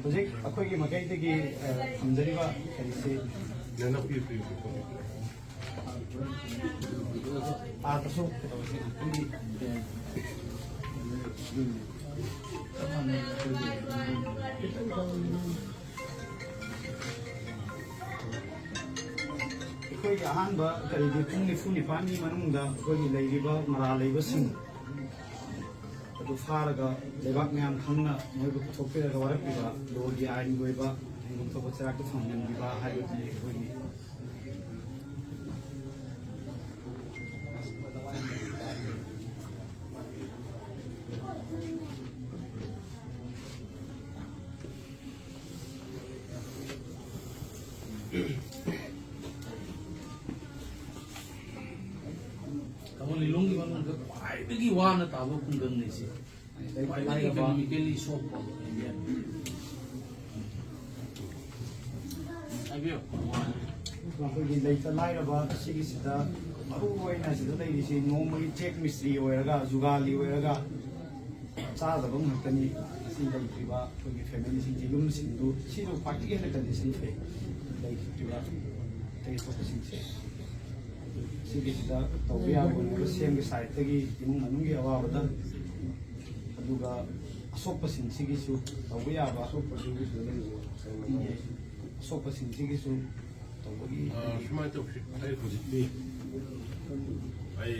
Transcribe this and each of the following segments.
hwjik akhoi gi makai te gi hamjariba kaise nana pi taso ꯑꯩꯈꯣꯏꯒꯤ ꯑꯍꯥꯟꯕ ꯀꯔꯤꯒꯤ ꯄꯨꯡ 94ꯒꯤ ꯃꯅꯨꯡꯗ ꯑꯩꯈꯣꯏꯒꯤ ꯂꯩꯔꯤꯕ ꯃꯔꯥ ꯂꯩꯕꯁꯤꯡ ꯑꯗꯨ ꯐꯥꯔꯒ ꯂꯩꯕꯥꯛ ꯃꯌꯥꯝ ꯈꯪꯅ ꯃꯣꯏꯕꯨ ꯄꯨꯊꯣꯛꯄꯤꯔꯒ ꯋꯥꯔꯛꯄꯤꯕ ꯂꯣꯒꯤ ꯑꯥꯏꯟꯒꯤ ꯑꯣꯏꯕ ꯍꯤꯡꯐꯝ ꯊꯣꯛꯄ ꯆꯩꯔꯥꯛꯇ ꯐꯪꯍꯟꯕꯤꯕ ꯍꯥꯏꯕꯗꯤ ꯑꯩꯈꯣꯏꯒꯤ Pabung Lilong di mana? Wah, itu gimana tahu kunggang ni sih? Wah, itu economically so poor. Ayo. ꯑꯩꯈꯣꯏꯒꯤ ꯂꯩꯇ ꯂꯥꯏꯔꯕ ꯁꯤꯒꯤꯁꯤꯗ ꯃꯔꯨꯑꯣꯏꯅ ꯁꯤꯗ ꯂꯩꯔꯤꯁꯤ ꯅꯣꯡꯃꯒꯤ ꯆꯦꯛ ꯃꯤꯁꯇ꯭ꯔꯤ ꯑꯣꯏꯔꯒ ꯖꯨꯒꯥꯂꯤ ꯑꯣꯏꯔꯒ ꯆꯥꯗꯕ ꯉꯥꯛꯇꯅꯤ ꯑꯁꯤ ꯂꯩꯇ꯭ꯔꯤꯕ ꯑꯩꯈꯣꯏꯒꯤ ꯐꯦꯃꯤꯂꯤꯁꯤꯡꯁꯤ ꯌꯨꯝꯁꯤꯡꯗꯨ ꯁꯤꯁꯨ ꯈ꯭ꯋꯥꯏꯗꯒꯤ ꯍꯦꯟꯅ ꯀꯟꯗꯤꯁꯟ ꯐꯩ ꯂꯩꯇ꯭ꯔꯤꯕ ꯑꯇꯩ ꯑꯇꯣꯞꯄꯁꯤꯡꯁꯦ ꯁꯤꯒꯤꯁꯤꯗ ꯇꯧꯕ ꯌꯥꯕ ꯑꯣꯏꯅꯕ ꯁꯦꯝꯒꯤ ꯁꯥꯏꯠꯇꯒꯤ ꯏꯃꯨꯡ ꯃꯅꯨꯡꯒꯤ ꯑꯋꯥꯕꯗ ꯑꯗꯨꯒ ꯑꯁꯣꯛꯄꯁꯤꯡꯁꯤꯒꯤꯁꯨ ꯇꯧꯕ ꯌꯥꯕ ꯑꯁꯣꯛꯄꯁꯤꯡꯁꯤꯒꯤꯁꯨ ꯇꯧꯕꯒꯤ ꯁꯨꯃꯥꯏꯅ ꯇꯧꯁꯤ ꯑꯩ ꯍꯧꯖꯤꯛꯇꯤ ꯑꯩ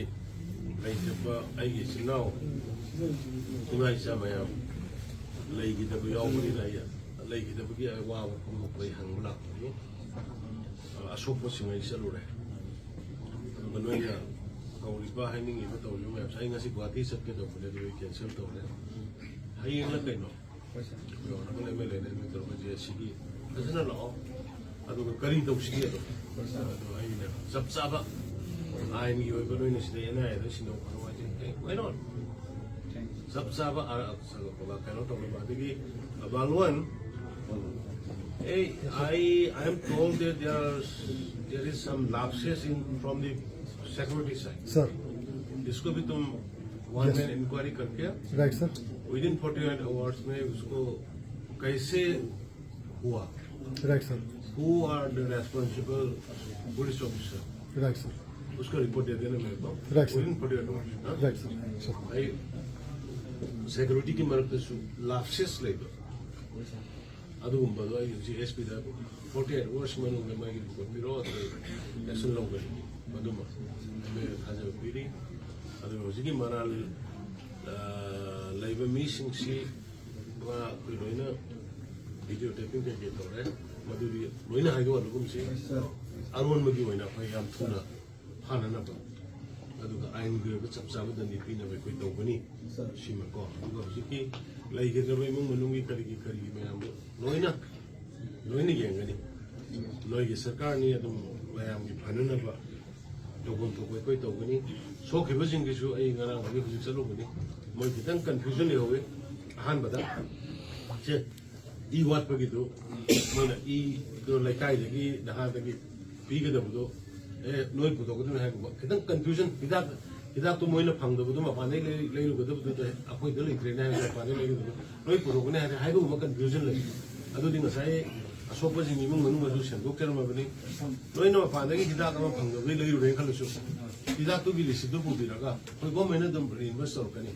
ꯂꯩꯖꯕ ꯑꯩꯒꯤ ꯏꯆꯤꯟ ꯏꯅꯥꯎ ꯏꯃꯥ ꯏꯆꯥ ꯃꯌꯥꯝ ꯂꯩꯈꯤꯗꯕ ꯌꯥꯎꯕꯅꯤꯅ ꯑꯩ ꯂꯩꯈꯤꯗꯕꯒꯤ ꯑꯋꯥꯕ ꯐꯣꯡꯗꯣꯛꯄ ꯑꯩ ꯍꯪꯕ ꯂꯥꯛꯄꯅꯤ ꯑꯁꯣꯛꯄꯁꯤꯡ ꯑꯩ ꯆꯠꯂꯨꯔꯦ ꯑꯗꯨꯒ ꯅꯣꯏꯅ ꯀꯧꯔꯤꯕ ꯍꯥꯏꯅꯤꯡꯉꯤꯕ ꯇꯧꯔꯤꯕ ꯃꯌꯥꯝꯁꯦ ꯑꯩ ꯉꯁꯤ ꯒꯨꯋꯥꯍꯥꯇꯤ ꯆꯠꯀꯦ ꯇꯧꯕꯅꯦ ꯑꯗꯨ ꯑꯩ ꯀꯦꯟꯁꯦꯜ ꯇꯧꯔꯦ ꯍꯌꯦꯡꯂ ꯀꯩꯅꯣ ꯑꯩꯈꯣꯏ ꯑꯦꯝ ꯑꯦꯜ ꯑꯦꯅ ꯑꯦꯝ ꯑꯦ ꯇꯧꯔꯒ ꯁꯤꯒꯤ ꯐꯖꯅ ꯂꯥꯛꯑꯣ ꯑꯗꯨꯒ ꯀꯔꯤ ꯇꯧꯁꯤꯒꯦ ꯑꯗꯣ ꯑꯩꯅ ꯆꯞ ꯆꯥꯕ ꯑꯥꯏꯟꯒꯤ ꯑꯣꯏꯕ ꯅꯣꯏꯅ ꯁꯤꯗ ꯑꯦꯟ ꯑꯥꯏ ꯑꯦꯗ ꯁꯤꯟꯅꯧ ꯀꯩꯅꯣ ꯆꯞ ꯆꯥꯕ ꯀꯩꯅꯣ ꯇꯧꯅꯕ ꯑꯗꯒꯤ ꯕꯥꯜꯋꯥꯟ I am told that there is some lapses from the security side. Sir. इसको भी तुम one man inquiry करके Right, sir. within 48 hours में उसको कैसे हुआ? Right, sir. Who are the responsible police officer? Right, sir. उसका रिपोर्ट दे देना मेरे को. Right, sir. Within 48 hours. Right, sir. Sir. I security की मदद से lapses लेगा. ꯑꯗꯨꯒꯨꯝꯕꯗꯣ ꯑꯩ ꯍꯧꯖꯤꯛ ꯑꯦꯁ ꯄꯤꯗ 48 ꯑꯋꯥꯔꯁ ꯃꯅꯨꯡꯗ ꯃꯥꯒꯤ ꯔꯤꯄꯣꯔꯠ ꯄꯤꯔꯛꯑꯣ ꯑꯗꯨꯒ ꯑꯦꯛꯁꯟ ꯂꯧꯒꯅꯤ ꯃꯗꯨꯃ ꯑꯩꯅ ꯊꯥꯖꯕ ꯄꯤꯔꯤ ꯑꯗꯨꯒ ꯍꯧꯖꯤꯛꯀꯤ ꯃꯔꯥꯜ ꯂꯩꯕ ꯃꯤꯁꯤꯡꯁꯤ ꯑꯩꯈꯣꯏ ꯂꯣꯏꯅ ꯚꯤꯗꯤꯑꯣ ꯇꯦꯄꯤꯡ ꯀꯩꯀꯩ ꯇꯧꯔꯦ ꯃꯗꯨꯗꯤ ꯂꯣꯏꯅ ꯍꯥꯏꯗꯣꯛꯑꯒꯨꯝꯁꯤ ꯑꯔꯣꯟꯕꯒꯤ ꯑꯣꯏꯅ ꯑꯩꯈꯣꯏ ꯌꯥꯝ ꯊꯨꯅ ꯐꯥꯅꯅꯕ ꯑꯗꯨꯒ ꯑꯥꯏꯟꯒꯤ ꯑꯣꯏꯕ ꯆꯞ ꯆꯥꯕ ꯗꯟꯗꯤ ꯄꯤꯅꯕ ꯑꯩꯈꯣꯏ ꯇꯧꯒꯅꯤ ꯁꯤꯃꯀꯣ ꯑꯗꯨꯒ ꯍꯧꯖꯤꯛꯀꯤ ꯂꯩꯒꯗꯕ ꯏꯃꯨꯡ ꯃꯅꯨꯡꯒꯤ ꯀꯔꯤꯒꯤ ꯃꯌꯥꯝꯗꯣ ꯂꯣꯏꯅ ꯌꯦꯡꯒꯅꯤ ꯅꯣꯏꯒꯤ ꯁꯔꯀꯥꯔꯅꯤ ꯑꯗꯨꯝ ꯃꯌꯥꯝꯒꯤ ꯐꯅꯅꯕ ꯇꯧꯐꯝ ꯊꯣꯛꯄ ꯑꯩꯈꯣꯏ ꯇꯧꯒꯅꯤ ꯁꯣꯛꯈꯤꯕꯁꯤꯡꯒꯤꯁꯨ ꯑꯩ ꯉꯔꯥꯡ ꯍꯧꯖꯤꯛ ꯆꯠꯂꯨꯕꯅꯤ ꯃꯣꯏ ꯈꯤꯇꯪ ꯀꯟꯐ꯭ꯌꯨꯖꯟ ꯂꯩꯍꯧꯋꯤ ꯑꯍꯥꯟꯕꯗ ꯁꯦ ꯏ ꯋꯥꯠꯄꯒꯤꯗꯨ ꯃꯣꯏꯅ ꯏꯗꯣ ꯂꯩꯀꯥꯏꯗꯒꯤ ꯅꯍꯥꯗꯒꯤ ꯄꯤꯒꯗꯕꯗꯣ ꯅꯣꯏ ꯄꯨꯊꯣꯛꯀꯗꯕꯅꯤ ꯍꯥꯏꯕ ꯈꯤꯇꯪ ꯀꯟꯐ꯭ꯌꯨꯖꯟ ꯍꯤꯗꯥꯛꯇꯣ ꯃꯣꯏꯅ ꯐꯪꯗꯕꯗꯣ ꯃꯄꯥꯟꯗꯒꯤ ꯂꯩꯔꯨꯒꯗꯕꯗꯨꯗ ꯑꯩꯈꯣꯏꯗ ꯂꯩꯇ꯭ꯔꯦꯅ ꯍꯥꯏꯕ ꯃꯄꯥꯟꯗꯒꯤ ꯂꯩꯒꯗꯕꯗꯣ ꯅꯣꯏ ꯄꯨꯊꯣꯛꯀꯅꯤ ꯍꯥꯏꯕꯒꯨꯝꯕ ꯀꯟꯐ꯭ꯌꯨꯖꯟ ꯂꯩ ꯑꯗꯨꯗꯤ ꯉꯁꯥꯏ ꯑꯁꯣꯛꯄꯁꯤꯡ ꯏꯃꯨꯡ ꯃꯅꯨꯡ ꯑꯗꯨ ꯁꯦꯡꯗꯣꯛꯆꯔꯝꯃꯕꯅꯤ ꯅꯣꯏꯅ ꯃꯄꯥꯟꯗꯒꯤ ꯍꯤꯗꯥꯛ ꯑꯃ ꯐꯪꯗꯕꯗꯒꯤ ꯂꯩꯔꯨꯔꯦꯅ ꯈꯜꯂꯁꯨ ꯍꯤꯗꯥꯛꯇꯨꯒꯤ ꯂꯤꯁꯇꯨ ꯄꯨꯕꯤꯔꯒ ꯑꯩꯈꯣꯏ ꯒꯣꯔꯃꯦꯟꯅ ꯑꯗꯨꯝ ꯔꯤꯏꯟꯚꯦꯁ ꯇꯧꯔꯛꯀꯅꯤ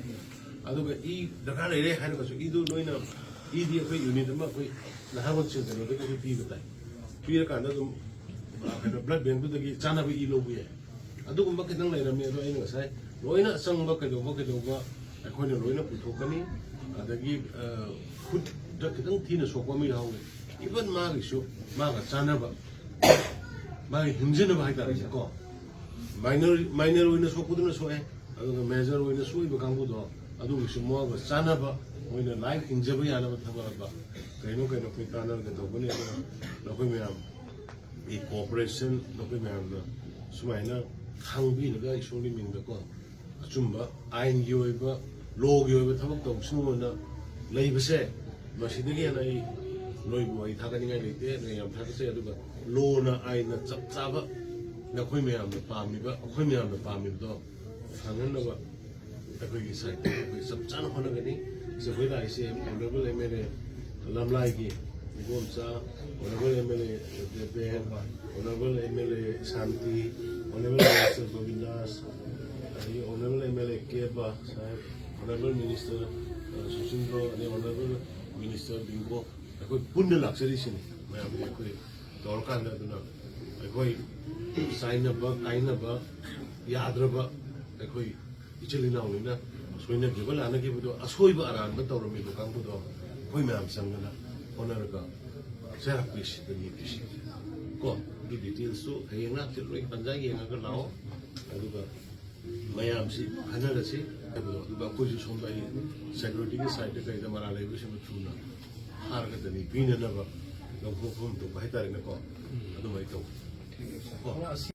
ꯑꯗꯨꯒ ꯏ ꯗꯔꯀꯥꯔ ꯂꯩꯔꯦ ꯍꯥꯏꯔꯒꯁꯨ ꯏꯗꯨ ꯅꯣꯏꯅ ꯏꯗꯤ ꯑꯩꯈꯣꯏ ꯌꯨꯅꯤꯠ ꯑꯃ ꯑꯩꯈꯣꯏ ꯅꯍꯥꯔꯣꯟꯁꯤꯡ ꯀꯩꯅꯣꯗꯒꯤ ꯄꯤꯕ ꯇꯥꯏ ꯄꯤꯔꯀꯥꯟꯗ ꯑꯗꯨꯝ ꯀꯩꯅꯣ ꯕ꯭ꯂꯗ ꯕꯦꯡꯛꯇꯨꯗꯒꯤ ꯆꯥꯅꯕ ꯏ ꯂꯧꯕ ꯌꯥꯏ ꯑꯗꯨꯒꯨꯝꯕ ꯈꯤꯇꯪ ꯂꯩꯔꯝꯃꯤ ꯑꯗꯣ ꯑꯩꯅ ꯉꯁꯥꯏ ꯂꯣꯏꯅ ꯑꯆꯪꯕ ꯀꯩꯗꯧꯕ ꯑꯩꯈꯣꯏꯅ ꯂꯣꯏꯅ ꯄꯨꯊꯣꯛꯀꯅꯤ ꯑꯗꯒꯤ ꯈꯨꯠꯇ ꯈꯤꯇꯪ ꯊꯤꯅ ꯁꯣꯛꯄ ꯑꯃ ꯌꯥꯎꯋꯦ 이번 마을이쇼 마가 짜나봐 마이 힘주는 하이다니까 마이너 오이는 소고드는 소에 아주 메저 오이는 소이버 강부도 아주 무슨 뭐하고 짜나봐 오이는 라이프 힘접이 안 하면 타봐봐 그래놓고 그 단어를 더보니 너그면 이 코퍼레이션 너그면 수마이나 강비가 이쇼리 민다고 좀봐 아인 교육과 로 교육과 타박도 없으면 레이브세 마시들이 하나 이 너희고 이 다가니가 될 때, 내가 다가서야 되고 로나 아이나 짭짭아, 나 거의매하면 밤이봐, 거의매하면 밤이도 당연히 봐. 거기 사이트 거기 짭짤한 하는 거니, 그래서 거기다 ICM 레벨 에메레 Lamlaigi, Gomsa, Honorable MLA Depen, Honorable MLA Santi, Honorable Minister Govindas, Honorable MLA Keba, Honorable Minister Susindro, and Honorable Minister Bingo. I could put the luxury in my Dorkan, I could sign a buck, Yadraba, I could Ichelina, Swing a gibbal, and I give it to a swiver around, but or me to come to the Poimam Sangana, Honorable, Serapish, the new fish. Go, give details to a not to break Panzai and a now. I do Mayam see, another see, the position by security side to the Maralation of Tuna. Harga the Pina never, no home to Baita in the call. I do my talk.